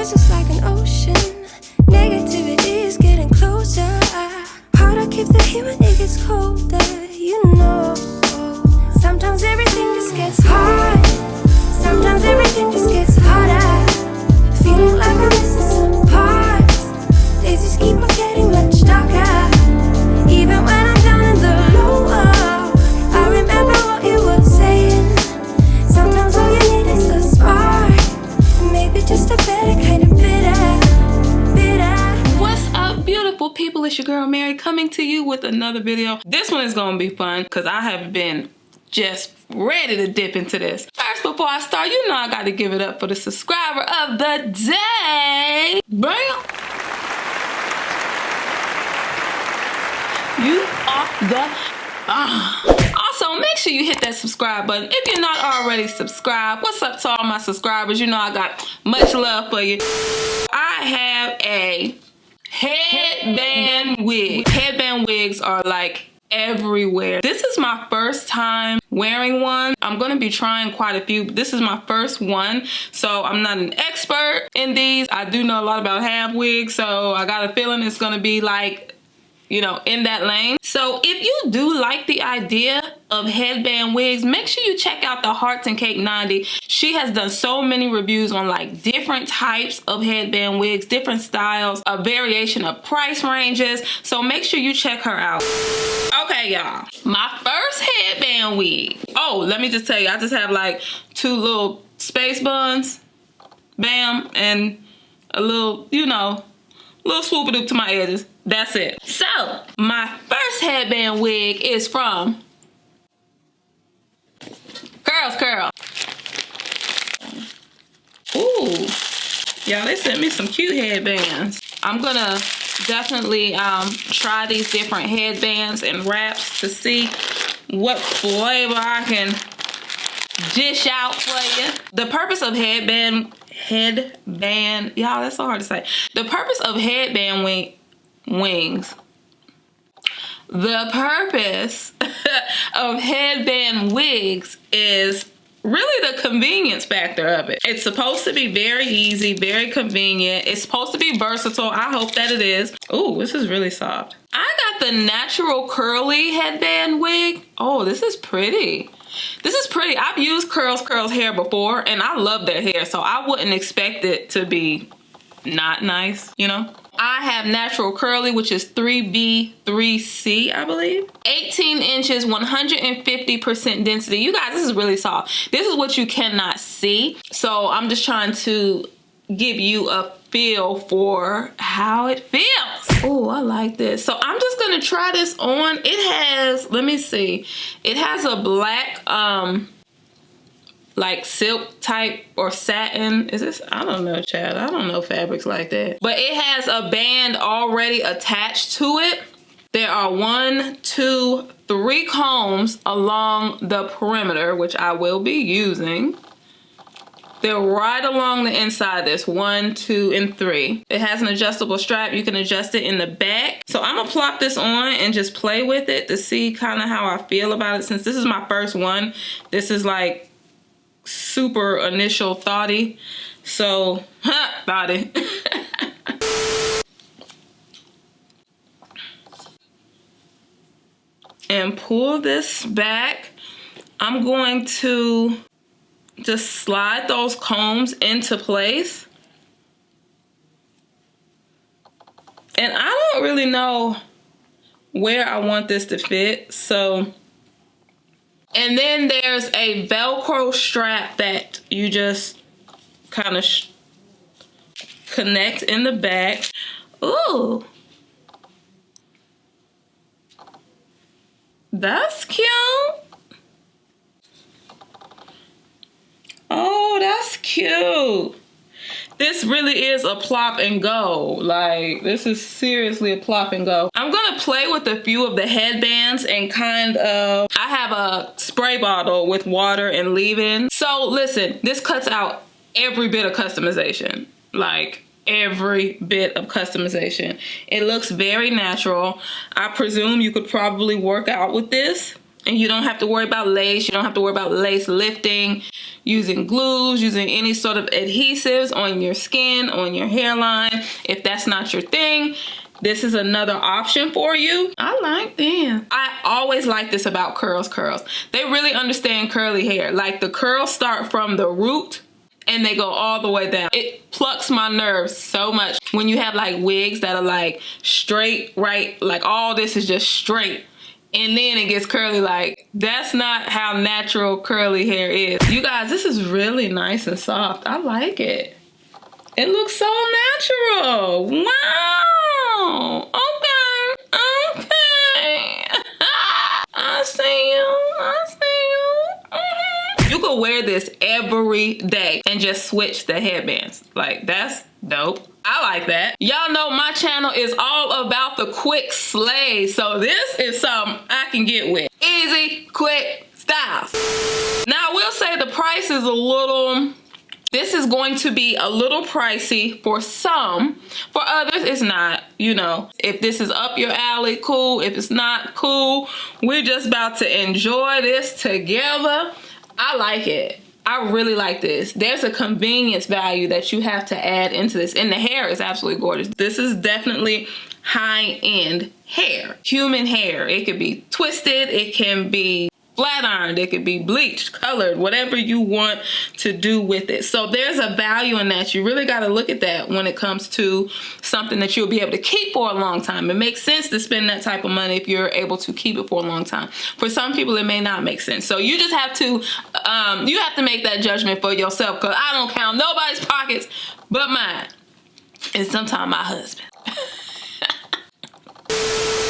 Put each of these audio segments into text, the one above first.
Tears just like an ocean. Negativity is getting closer. Hard to keep the heat when it gets colder. You know, sometimes everything just gets hard. Sometimes everything just gets harder. Feeling like I'm missing some parts. Days just keep on getting much darker. Even when I'm down in the lower, I remember what you were saying. Sometimes all you need is a spark. Maybe just a better kind of bitter. What's up, beautiful people? It's your girl Mary coming to you with another video. This one is gonna be fun because I have been just ready to dip into this. First, before I start, you know I gotta give it up for the subscriber of the day. Bam! You are the Also, make sure you hit that subscribe button if you're not already subscribed. What's up to all my subscribers? You know I got much love for you. I have a headband wig. Headband wigs are like everywhere. This is my first time wearing one. I'm gonna be trying quite a few. This is my first one, so I'm not an expert in these. I do know a lot about half wigs, so I got a feeling it's gonna be like, you know, in that lane. So if you do like the idea of headband wigs, make sure you check out the Hearts and Cake 90. She has done so many reviews on like different types of headband wigs, different styles, a variation of price ranges. So make sure you check her out. Okay, y'all, my first headband wig. Oh, let me just tell you, I just have like two little space buns, bam, and a little, you know, little swoop-a-doop to my edges. That's it. So, my first headband wig is from CurlsCurls. Ooh, y'all, they sent me some cute headbands. I'm gonna definitely try these different headbands and wraps to see what flavor I can dish out for you. The purpose of headband, y'all, that's so hard to say. The purpose of headband wings. The purpose of headband wigs is really the convenience factor of it. It's supposed to be very easy, very convenient. It's supposed to be versatile. I hope that it is. Ooh, this is really soft. I got the natural curly headband wig. Oh, this is pretty. This is pretty. I've used CurlsCurls hair before and I love their hair, so I wouldn't expect it to be not nice, you know? I have natural curly, which is 3B, 3C, I believe. 18 inches, 150% density. You guys, this is really soft. This is what you cannot see. So I'm just trying to give you a feel for how it feels. Oh, I like this. So I'm just gonna try this on. It has, let me see. It has a black, like silk type or satin. Is this? I don't know, Chad. I don't know fabrics like that. But it has a band already attached to it. There are 1, 2, 3 combs along the perimeter, which I will be using. They're right along the inside. There's 1, 2, and 3. It has an adjustable strap. You can adjust it in the back. So I'm gonna plop this on and just play with it to see kind of how I feel about it. Since this is my first one, this is like super initial thoughty. So, thoughty. And pull this back. I'm going to just slide those combs into place. And I don't really know where I want this to fit, so. And then there's a Velcro strap that you just kind of connect in the back. Ooh. That's cute. Oh, that's cute. This really is a plop and go. Like, this is seriously a plop and go. I'm gonna play with a few of the headbands and kind of, I have a spray bottle with water and leave-in. So listen, this cuts out every bit of customization. Like, every bit of customization. It looks very natural. I presume you could probably work out with this And you don't have to worry about lace. You don't have to worry about lace lifting, using glues, using any sort of adhesives on your skin, on your hairline. If that's not your thing, this is another option for you. I like them. I always like this about CurlsCurls. They really understand curly hair. Like, the curls start from the root and they go all the way down. It plucks my nerves so much when you have like wigs that are like straight, right? Like all this is just straight. And then it gets curly. Like, that's not how natural curly hair is. You guys, this is really nice and soft. I like it. It looks so natural. Wow. Okay. I see you. I see you. You can wear this every day and just switch the headbands. Like, that's dope. I like that. Y'all know my channel is all about the quick slay. So this is something I can get with. Easy, quick styles. Now, I will say the price is a little... This is going to be a little pricey for some. For others, it's not. You know, if this is up your alley, cool. If it's not, cool. We're just about to enjoy this together. I like it. I really like this. There's a convenience value that you have to add into this. And the hair is absolutely gorgeous. This is definitely high-end hair. Human hair. It could be twisted. It can be flat ironed, it could be bleached, colored, whatever you want to do with it. So there's a value in that. You really got to look at that when it comes to something that you'll be able to keep for a long time. It makes sense to spend that type of money if you're able to keep it for a long time. For some people, it may not make sense. So you just have to make that judgment for yourself, because I don't count nobody's pockets but mine, and sometimes my husband.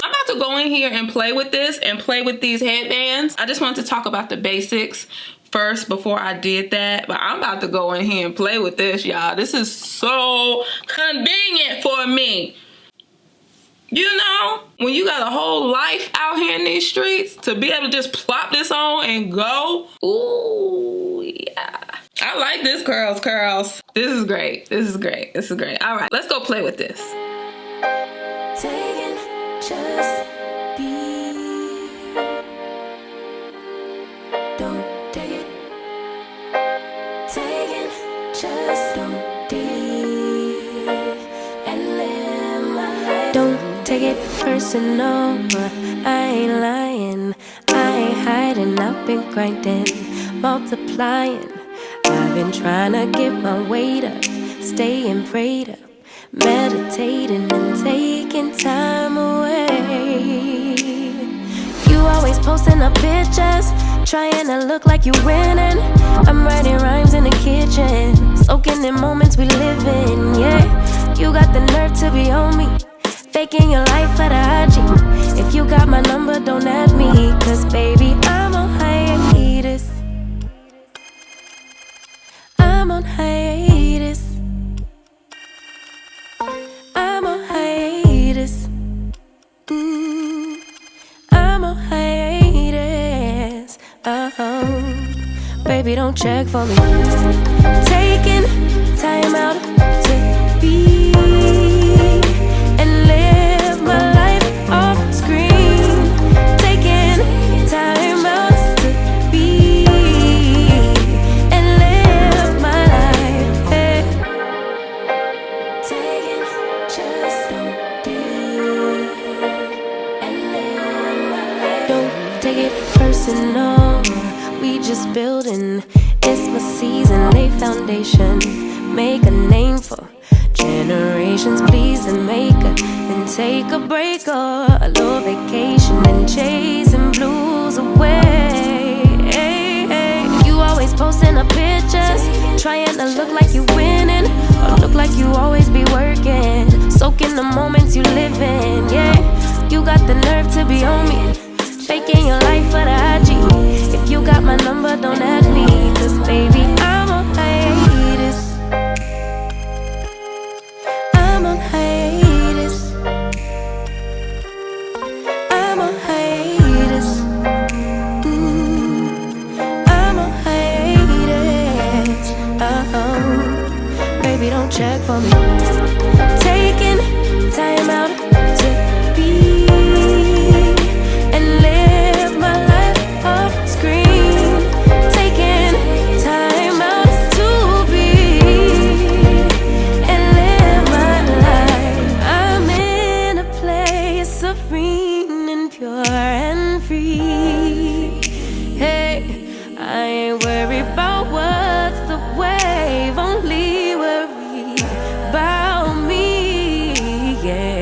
I'm about to go in here and play with this and play with these headbands. I just wanted to talk about the basics first before I did that, but I'm about to go in here and play with this, y'all. This is so convenient for me. You know, when you got a whole life out here in these streets, to be able to just plop this on and go. Ooh, yeah. I like this CurlsCurls. This is great. This is great. This is great. All right, let's go play with this. Just be. Don't take it. Take it. Just don't be. And live my life. Don't take it personal. I ain't lying. I ain't hiding. I've been grinding, multiplying. I've been trying to get my weight up, staying prayed up, meditating and taking time away. You always posting up pictures, trying to look like you winning. I'm writing rhymes in the kitchen, soaking in moments we live in. Yeah, you got the nerve to be on me, faking your life for the IG. If you got my number, don't add me, cause baby, I'm on hiatus. I'm on hiatus. I'm on hiatus. I'm on hiatus. Baby, don't check for me. Taking time out to be and live my life off screen. Taking time out to be and live my life. Hey. Taking just don't be and live my life. Don't take it personal. We just building. It's my season. Lay foundation. Make a name for generations. Please and make a. Then take a break or a little vacation and chasing blues away. Hey, hey. You always posting up pictures, trying to look like you winning, or look like you always be working, soaking the moments you live in. Yeah, you got the nerve to be on me, faking your life for the IG. If you got my number, don't add me, cause baby, I'm on hiatus. I'm on hiatus. I'm on hiatus. I'm on hiatus. Baby, don't check for me. Taking time out to be and live my life free. Hey, I ain't worried about what's the wave, only worry about me, yeah.